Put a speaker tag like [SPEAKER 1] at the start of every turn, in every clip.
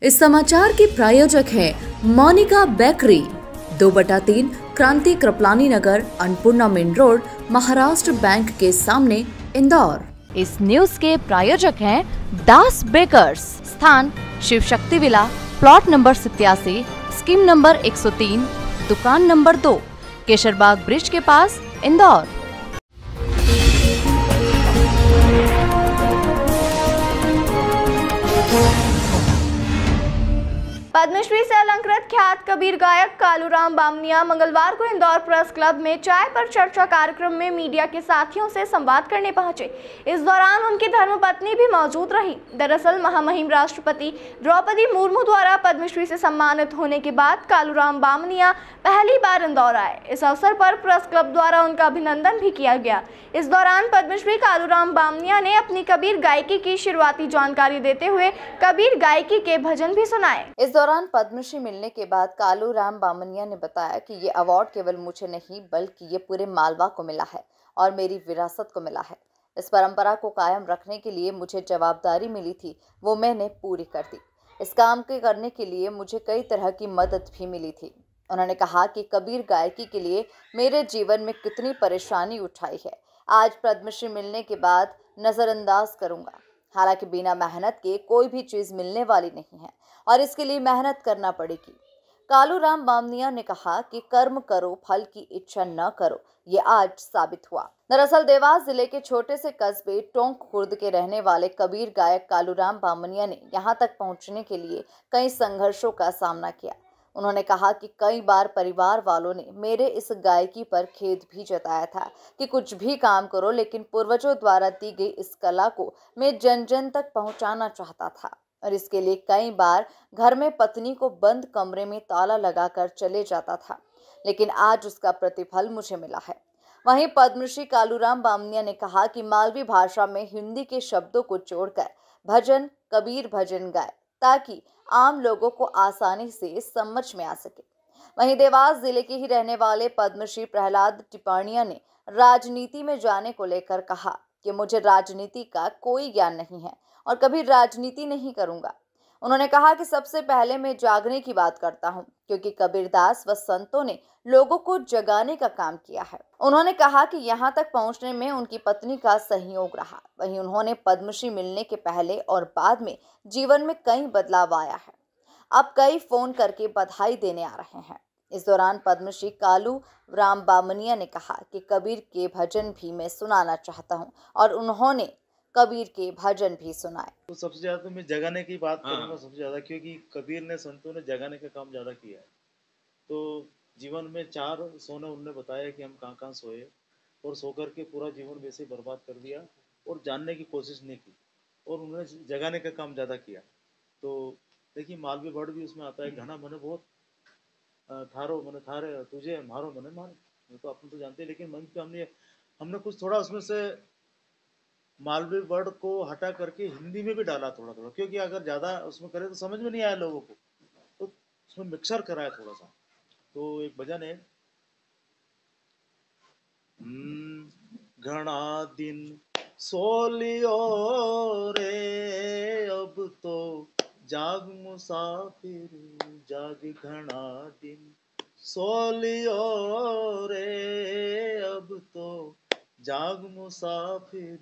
[SPEAKER 1] इस समाचार के प्रायोजक हैं Monika bakery, 2/3 Kranti Kripalani Nagar, Annapurna main road, Maharashtra bank के सामने, इंदौर।
[SPEAKER 2] इस न्यूज के प्रायोजक हैं दास बेकर्स, स्थान Shiv Shakti villa, plot number 87, scheme number 103, दुकान नंबर 2, केशरबाग ब्रिज के पास, इंदौर।
[SPEAKER 3] पद्मश्री से अलंकृत ख्यात कबीर गायक कालूराम बामनिया मंगलवार को इंदौर प्रेस क्लब में चाय पर चर्चा कार्यक्रम में मीडिया के साथियों से संवाद करने पहुंचे। इस दौरान उनकी धर्मपत्नी भी मौजूद रही। दरअसल महामहिम राष्ट्रपति द्रौपदी मुर्मू द्वारा पद्मश्री से सम्मानित होने के बाद कालूराम बामनिया पहली बार इंदौर आए। इस अवसर पर प्रेस क्लब द्वारा उनका अभिनंदन भी किया गया। इस दौरान पद्मश्री कालूराम बामनिया ने अपनी कबीर गायकी की शुरुआती जानकारी देते हुए कबीर गायकी के भजन भी सुनाए।
[SPEAKER 4] इस दौरान पद्मश्री मिलने के बाद कालूराम बामनिया ने बताया कि ये अवार्ड केवल मुझे नहीं बल्कि ये पूरे मालवा को मिला है और मेरी विरासत को मिला है। इस परंपरा को कायम रखने के लिए मुझे जवाबदारी मिली थी, वो मैंने पूरी कर दी। इस काम के करने के लिए मुझे कई तरह की मदद भी मिली थी। उन्होंने कहा कि कबीर गायकी के लिए मेरे जीवन में कितनी परेशानी उठाई है, आज पद्मश्री मिलने के बाद नज़रअंदाज करूंगा। हालांकि बिना मेहनत के कोई भी चीज़ मिलने वाली नहीं है और इसके लिए मेहनत करना पड़ेगी। कालूराम बामनिया ने कहा कि कर्म करो, फल की इच्छा न करो, ये आज साबित हुआ। दरअसल देवास जिले के छोटे से कस्बे टोंक खुर्द के रहने वाले कबीर गायक कालूराम बामनिया ने यहाँ तक पहुँचने के लिए कई संघर्षों का सामना किया। उन्होंने कहा कि कई बार परिवार वालों ने मेरे इस गायकी पर खेद भी जताया था कि कुछ भी काम करो, लेकिन पूर्वजों द्वारा दी गई इस कला को मैं जन जन तक पहुंचाना चाहता था और इसके लिए कई बार घर में पत्नी को बंद कमरे में ताला लगाकर चले जाता था, लेकिन आज उसका प्रतिफल मुझे मिला है। वहीं पद्मश्री कालूराम बामनिया ने कहा कि मालवी भाषा में हिंदी के शब्दों को जोड़कर भजन कबीर भजन गाए ताकि आम लोगों को आसानी से समझ में आ सके। वहीं देवास जिले के ही रहने वाले पद्मश्री प्रहलाद टिपाणिया ने राजनीति में जाने को लेकर कहा कि मुझे राजनीति का कोई ज्ञान नहीं है और कभी राजनीति नहीं करूंगा। उन्होंने कहा कि सबसे पहले मैं जागने की बात करता हूं, क्योंकि कबीरदास व संतों ने लोगों को जगाने का काम किया है। उन्होंने कहा कि यहां तक पहुंचने में उनकी पत्नी का सहयोग रहा। वहीं उन्होंने पद्मश्री मिलने के पहले और बाद में जीवन में कई बदलाव आया है। अब कई फोन करके बधाई देने आ रहे हैं। इस दौरान पद्मश्री कालूराम बामनिया ने कहा कि कबीर के भजन भी मैं सुनाना चाहता हूं और उन्होंने कबीर के भजन भी सुनाए।
[SPEAKER 5] तो सबसे ज्यादा तो मैं जगाने की बात करूंगा सबसे ज्यादा, क्योंकि कबीर ने संतों ने जगाने का काम ज्यादा किया है। तो जीवन में 4 सोने उन्होंने बताया कि हम कहाँ कहाँ सोए और सो करके पूरा जीवन वैसे ही बर्बाद कर दिया और जानने की कोशिश नहीं की और उन्होंने जगाने का काम ज़्यादा किया। तो देखिए मालवी वर्ड भी उसमें आता है, घना मने बहुत थारो मने थारे तुझे मारो मने मारे, तो अपन तो जानते हैं, लेकिन मन पे हमने कुछ थोड़ा उसमें से मालवी वर्ड को हटा करके हिंदी में भी डाला थोड़ा थोड़ा, क्योंकि अगर ज़्यादा उसमें करें तो समझ में नहीं आया लोगों को, तो उसमें मिक्सर कराया थोड़ा सा। तो एक भजन है, घना दिन सोलियो रे अब तो जाग मुसाफिर जाग, घना दिन सोलियो रे अब तो जाग मुसाफिर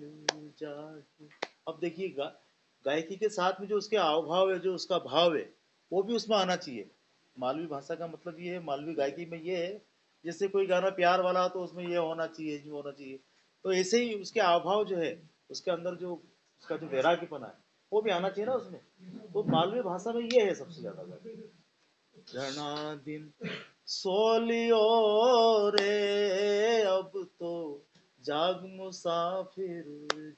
[SPEAKER 5] जाग। अब देखिए गायकी के साथ में जो उसके हाव भाव है, जो उसका भाव है, वो भी उसमें आना चाहिए। मालवी भाषा का मतलब ये है, मालवी गायकी में ये है, जैसे कोई गाना प्यार वाला हो तो उसमें ये होना चाहिए, जो होना चाहिए, तो ऐसे ही उसके हाव जो है, उसके अंदर जो उसका जो वैराग्यपना है वो भी आना चाहिए ना उसमें। तो मालवी भाषा में ये है सबसे ज्यादा। घना दिन सोलियो रे अब तो जाग मुसाफिर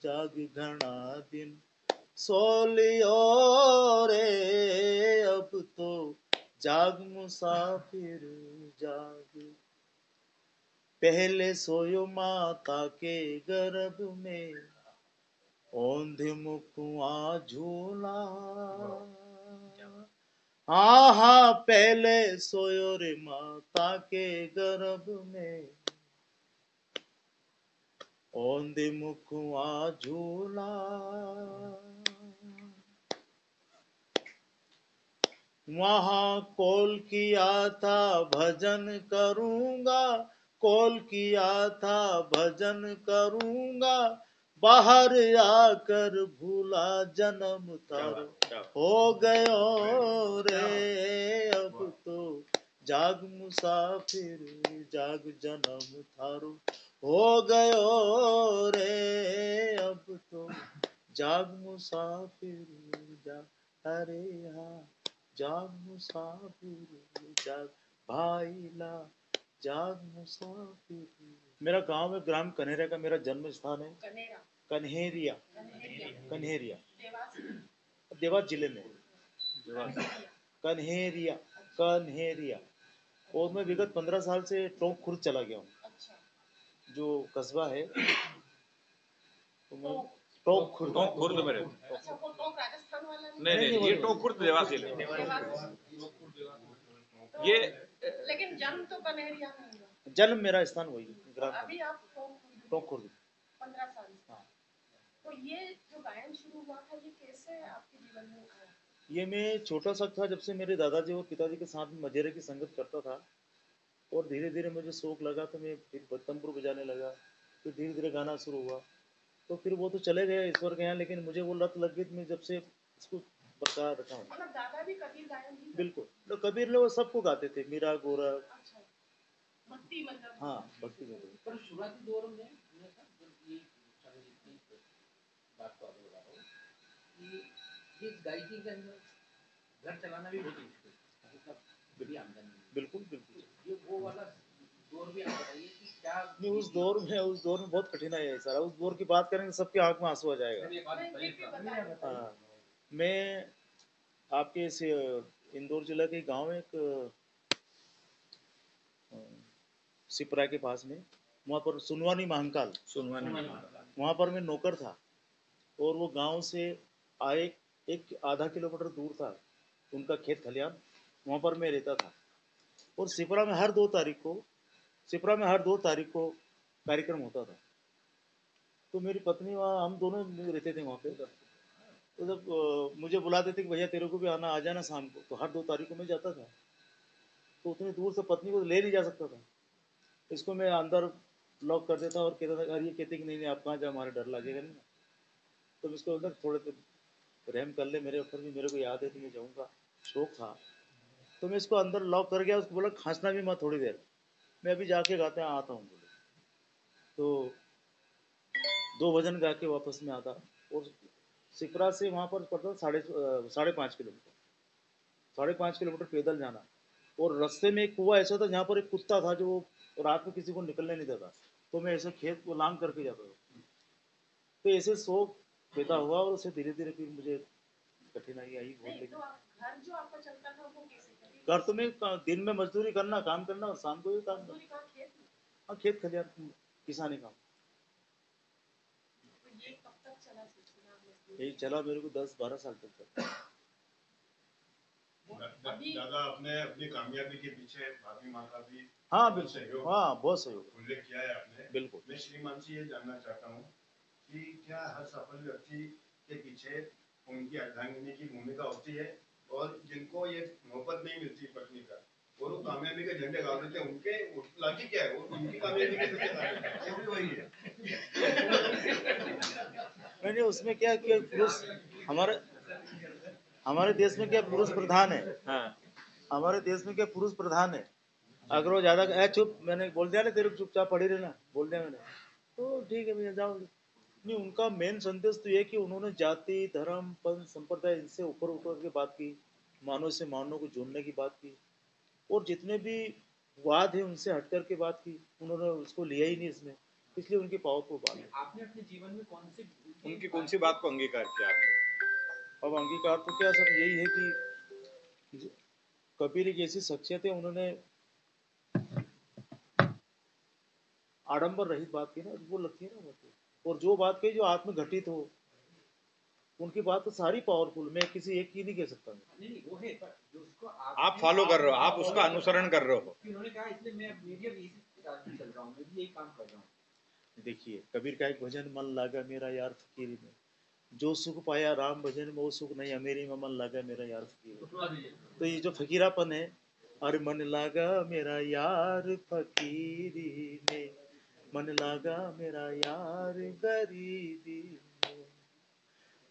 [SPEAKER 5] जाग, घना दिन सोलियो रे अब तो जाग मुसाफिर जाग। पहले सोयो माता के गर्भ में औंधे मुकुआ झूला, हाँ हाँ पहले सोयो रे माता के गर्भ में औंधे मुकुआ झूला। वहाँ कॉल किया था भजन करूँगा, कॉल किया था भजन करूँगा, बाहर आकर भूला जन्म तारा, हो गयो रे अब तो जाग मुसाफिर, जाग जन्म थारो, हो गयो रे अब तो जाग मुसाफिर, जाग, अरे हाँ जाग मुसाफिर, जाग भाईला, जाग मुसाफिर। मेरा गांव है, ग्राम कन्हेरिया का मेरा जन्म स्थान है। कन्हेरिया, कन्हेरिया देवास जिले में, कन्हेरिया, कन्हेरिया। और मैं विगत 15 साल से टोंक खुर्द चला गया हूँ, जो कस्बा है तो मैं टोंक खुर्द
[SPEAKER 6] में नहीं, ये टोंक खुर्द देवास जिले में। ये
[SPEAKER 7] लेकिन जन्म तो कन्हेरिया में हुआ।
[SPEAKER 5] जन्म मेरा स्थान वही ग्राम,
[SPEAKER 7] अभी आप
[SPEAKER 5] टोंक खुर्द
[SPEAKER 7] 15 साल से। हाँ। तो ये जो गायन शुरू हुआ था, ये कैसे आपके जीवन में आया?
[SPEAKER 5] ये मैं छोटा सा था जब से मेरे दादाजी और पिताजी के साथ में मजेरे की संगत करता था, और धीरे धीरे मुझे शौक लगा तो मैं फिर तंबूर बजाने लगा, फिर धीरे धीरे गाना शुरू हुआ। तो फिर वो तो चले गए ईश्वर के यहाँ, लेकिन मुझे वो लत लग गई, मैं जब से इसको बरकरार रखा हूँ।
[SPEAKER 7] मतलब दादा भी कबीर गायन ही? बिल्कुल,
[SPEAKER 5] तो कबीर लोग सबको गाते थे, मीरा, गोरख।
[SPEAKER 7] अच्छा, भक्ति मतलब?
[SPEAKER 5] हाँ, भक्ति में।
[SPEAKER 8] पर शुरुआती दौर में बात को आगे बढ़ा रहा हूँ कि इस गायकी के अंदर घर चलाना भी बहुत मुश्किल है, बड़ी आमदनी।
[SPEAKER 5] बिल्कुल बिल्कुल,
[SPEAKER 8] ये वो वाला दौर भी आप बताइए कि क्या
[SPEAKER 5] नहीं, उस दौर में बहुत कठिनाई है सारा। उस दौर की बात करेंगे सबके आंख में आंसू आ जाएगा। हाँ, मैं आपके इस इंदौर जिला के गांव में एक सिपरा के पास में, वहाँ पर सुनवानी महंकाल, वहाँ पर मैं नौकर था, और वो गांव से आए एक आधा किलोमीटर दूर था उनका खेत खलियान, वहाँ पर मैं रहता था। और सिपरा में हर 2 तारीख को कार्यक्रम होता था। तो मेरी पत्नी वहाँ, हम दोनों रहते थे वहाँ पे। तो जब मुझे बुलाते थे कि भैया तेरे को भी आना, आ जाना शाम को, तो हर 2 तारीख को मैं जाता था। तो उतनी दूर से पत्नी को ले नहीं जा सकता था, इसको मैं अंदर लॉक कर देता और कहता था, अरे ये कहते कि नहीं आप कहाँ जाओ, हमारा डर लगेगा नहीं। तो इसको अंदर थोड़े रहम कर ले मेरे ऊपर भी, मेरे को याद है कि मैं जाऊँगा, शौक था। तो मैं इसको अंदर लॉक कर गया, उसको बोला खांसना भी मत थोड़ी देर, मैं अभी जाके गाते हैं आता हूँ बोले। तो 2 भजन गा के वापस में आता, और सिपरा से वहाँ पर पड़ता 5.5 किलोमीटर, 5.5 किलोमीटर पैदल जाना। और रास्ते में एक कुआं ऐसा था जहाँ पर एक कुत्ता था जो रात में किसी को निकलने नहीं देता, तो मैं ऐसे खेत को लांग करके जाता था। तो ऐसे शौक पैदा हुआ, और उससे धीरे धीरे फिर मुझे कठिनाई आई बहुत। लेकिन
[SPEAKER 7] घर जो आपका चलता था वो कैसे?
[SPEAKER 5] घर तो मैं दिन में मजदूरी करना, काम करना, और शाम को भी काम करना। हाँ, खेत खलियान, किसानी काम।
[SPEAKER 7] ये कब तक चला सिलसिला?
[SPEAKER 5] यही चला मेरे को 10-12 साल तक चला।
[SPEAKER 9] दादा आपने अपनी कामयाबी के पीछे भाभी माँ का भी
[SPEAKER 5] हाँ बिल्कुल, हाँ बहुत सहयोग
[SPEAKER 9] उल्लेख किया है आपने।
[SPEAKER 5] बिल्कुल।
[SPEAKER 9] मैं श्रीमान से ये जानना चाहता हूँ कि क्या हर सफल व्यक्ति के पीछे उनकी अर्धांगिनी की भूमिका होती है, और जिनको ये मोहब्बत नहीं मिलती पत्नी का और वो कामयाबी के झंडे गा देते हैं, उनके लॉजिक क्या है, उनकी कामयाबी के पीछे वही है?
[SPEAKER 5] नहीं, उसमें क्या कि पुरुष हमारे देश में क्या पुरुष प्रधान है। हाँ, हमारे देश में क्या पुरुष प्रधान है। अगर वो ज्यादा चुप, मैंने बोल दिया ना तेरे को चुपचाप पड़ी रहना, बोल दिया मैंने, तो ठीक है भैया जाओ। नहीं, उनका मेन संदेश तो ये कि उन्होंने जाति, धर्म, पंथ, संप्रदाय इनसे ऊपर उठकर के बात की, मानव से मानव को जोड़ने की बात की, और जितने भी वाद है उनसे हट करके बात की। उन्होंने उसको लिया ही नहीं इसमें, इसलिए उनकी पावरफुल बात है।
[SPEAKER 8] आपने अपने जीवन में
[SPEAKER 6] उनकी कौन सी बात को अंगीकार किया आपने?
[SPEAKER 5] अब अंगीकार तो क्या सब यही है कि कबीर एक ऐसी शख्सियत है, उन्होंने आडंबर रहित बात की ना, वो लगती है ना बात। और जो बात कही जो आत्म घटित हो, उनकी बात तो सारी पावरफुल, मैं किसी एक की नहीं कह सकता।
[SPEAKER 8] नहीं वो है, पर जो उसको
[SPEAKER 6] आप फॉलो कर रहे हो, आप उसका अनुसरण कर रहे हो।
[SPEAKER 8] उन्होंने कहा इसलिए मैं मीडिया भी इसी रास्ते चल रहा हूँ, मैं भी यही काम कर रहा हूँ।
[SPEAKER 5] देखिए, कबीर का एक भजन, मन लागा मेरा यार फकीरी में, जो सुख पाया राम भजन में वो सुख नहीं, मेरी में मन लगा मेरा यार फकीर। तो ये जो फकीरापन है, अरे मन लगा मेरा यार फकीरी में, मन लगा मेरा यार गरीबी में,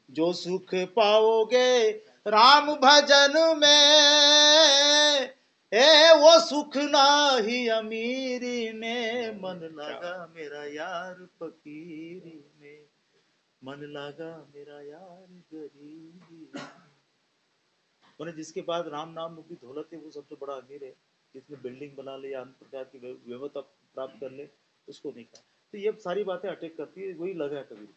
[SPEAKER 5] जो सुख पाओगे राम भजन में, वो सुख नाही अमीरी में, मन लगा मेरा यार फकीरी में, मन लगा मेरा यार गरीबी। मैंने जिसके पास राम नाम रूपी दौलत है वो सबसे बड़ा अमीर है, जिसने बिल्डिंग बना ले या अन्य प्रकार की व्यवस्था प्राप्त कर ले उसको नहीं कहा। तो ये सारी बातें अटैक करती है, वही लगा है कबीर।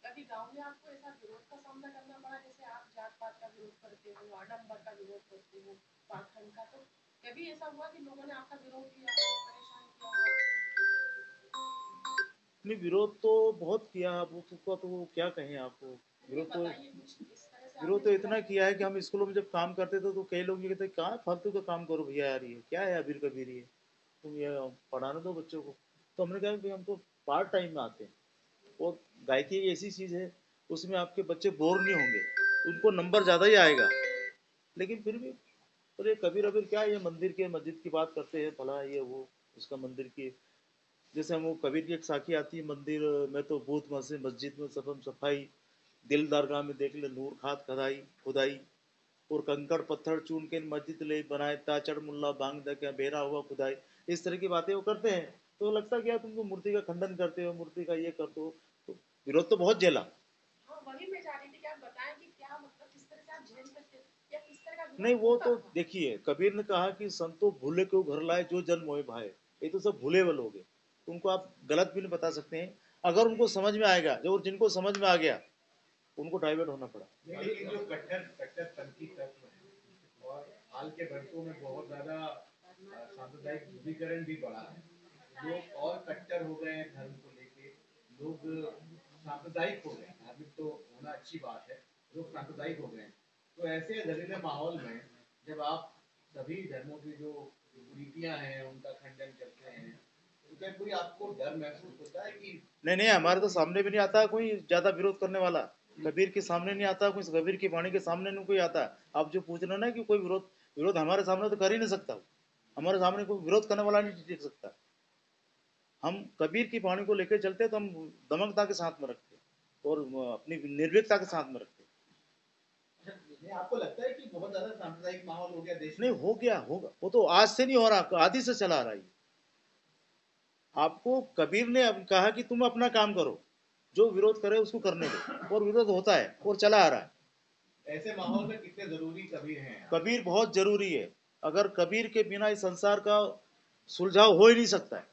[SPEAKER 7] कभी गांव में आपको ऐसा विरोध का सामना करना पड़ा, जैसे आप जात पात का विरोध करते हो, आडंबर का विरोध करते हो, पाखंड का, तो कभी ऐसा हुआ कि लोगों ने आपका विरोध किया हो, परेशान किया हो?
[SPEAKER 5] नहीं, विरोध तो बहुत किया, अब उसका तो क्या कहें आपको। विरोध तो इतना किया है कि हम स्कूलों में जब काम करते थे तो कई लोग ये कहते कहाँ फालतू का काम करो भैया यार, ये क्या है अबीर कबीर, ये तुम ये पढ़ाने दो बच्चों को। तो हमने कहा कि हम तो पार्ट टाइम में आते हैं, और गायकी एक ऐसी चीज़ है उसमें आपके बच्चे बोर नहीं होंगे, उनको नंबर ज़्यादा ही आएगा। लेकिन फिर भी अरे कबीर अबीर क्या, ये मंदिर के मस्जिद की बात करते हैं, भला ये वो उसका मंदिर की, जैसे हम वो कबीर की एक साखी आती है, मंदिर में तो भूत मस्जिद में सब सफाई, दिल दरगाह में देख ले नूर खाद खुदाई, और कंकड़ पत्थर चून के मस्जिद ले बनाए, ताचड़ मुल्ला बांग द क्या बेरा हुआ खुदाई। इस तरह की बातें वो करते हैं, तो लगता है क्या तुमको मूर्ति का खंडन करते हो, मूर्ति का ये करते हो, तो विरोध तो बहुत झेला।
[SPEAKER 7] वही मैं चाह रही थी कि आप बताएं कि क्या मतलब किस तरह से आप झेल सकते या किस तरह का।
[SPEAKER 5] नहीं, वो तो देखिए कबीर ने कहा कि संतो भूले क्यों घर लाए, जो जन मोहे भाए। ये तो सब भूले हुए लोग हैं, उनको आप गलत भी नहीं बता सकते हैं, अगर उनको समझ में आएगा, जो जिनको समझ में आ गया उनको डाइवर्ट होना पड़ा।
[SPEAKER 8] लेकिन जो कट्टरपंथी तत्व है और हाल के वर्षों में बहुत ज्यादा सांप्रदायिक ध्रुवीकरण भी बढ़ा है, लोग और कट्टर हो गए हैं धर्म को लेके, लोग सांप्रदायिक हो गए, धार्मिक तो होना अच्छी बात है, लोग सांप्रदायिक हो गए। तो ऐसे जहरीले माहौल में जब आप सभी धर्मों की जो कुरीतियां हैं उनका खंडन करते हैं, तो क्या कोई आपको डर महसूस होता है कि
[SPEAKER 5] नहीं, हमारे तो सामने भी नहीं आता कोई ज्यादा विरोध करने वाला, कबीर के सामने नहीं आता कोई, कबीर की वाणी के सामने नहीं कोई आता। आप जो पूछ रहे हो ना कि कोई विरोध हमारे सामने तो कर ही नहीं सकता, हमारे सामने कोई विरोध करने वाला नहीं टिक सकता। हम कबीर की वाणी को लेकर चलते तो हम दमकता के साथ में रखते और अपनी निर्भीकता के साथ में रखते।
[SPEAKER 8] आपको लगता है कि बहुत ज्यादा सांप्रदायिक माहौल हो गया देश में?
[SPEAKER 5] नहीं, होगा, वो तो आज से नहीं हो रहा, आदि से चला आ रहा है। आपको कबीर ने कहा कि तुम अपना काम करो, जो विरोध करे उसको करने दो, और विरोध होता है और चला आ रहा है।
[SPEAKER 8] ऐसे माहौल में कितने जरूरी कबीर हैं?
[SPEAKER 5] कबीर बहुत जरूरी है, अगर कबीर के बिना इस संसार का सुलझाव हो ही नहीं सकता है।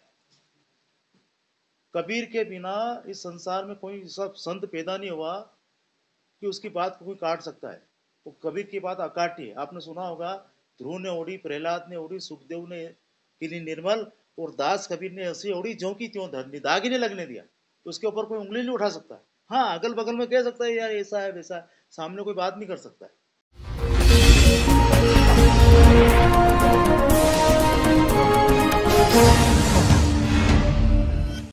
[SPEAKER 5] कबीर के बिना इस संसार में कोई सब संत पैदा नहीं हुआ कि उसकी बात को कोई काट सकता है। वो कबीर की बात अकाटी है। आपने सुना होगा, ध्रुव ने ओढ़ी, प्रहलाद ने ओढ़ी, सुखदेव ने पीली निर्मल, और दास कबीर ने ऐसी ओढ़ी जो की त्यों धरनी, दाग ही नहीं लगने दिया। तो उसके ऊपर कोई उंगली नहीं उठा सकता। हाँ, अगल बगल में कह सकता है यार ऐसा है वैसा है, सामने कोई बात नहीं कर सकता है।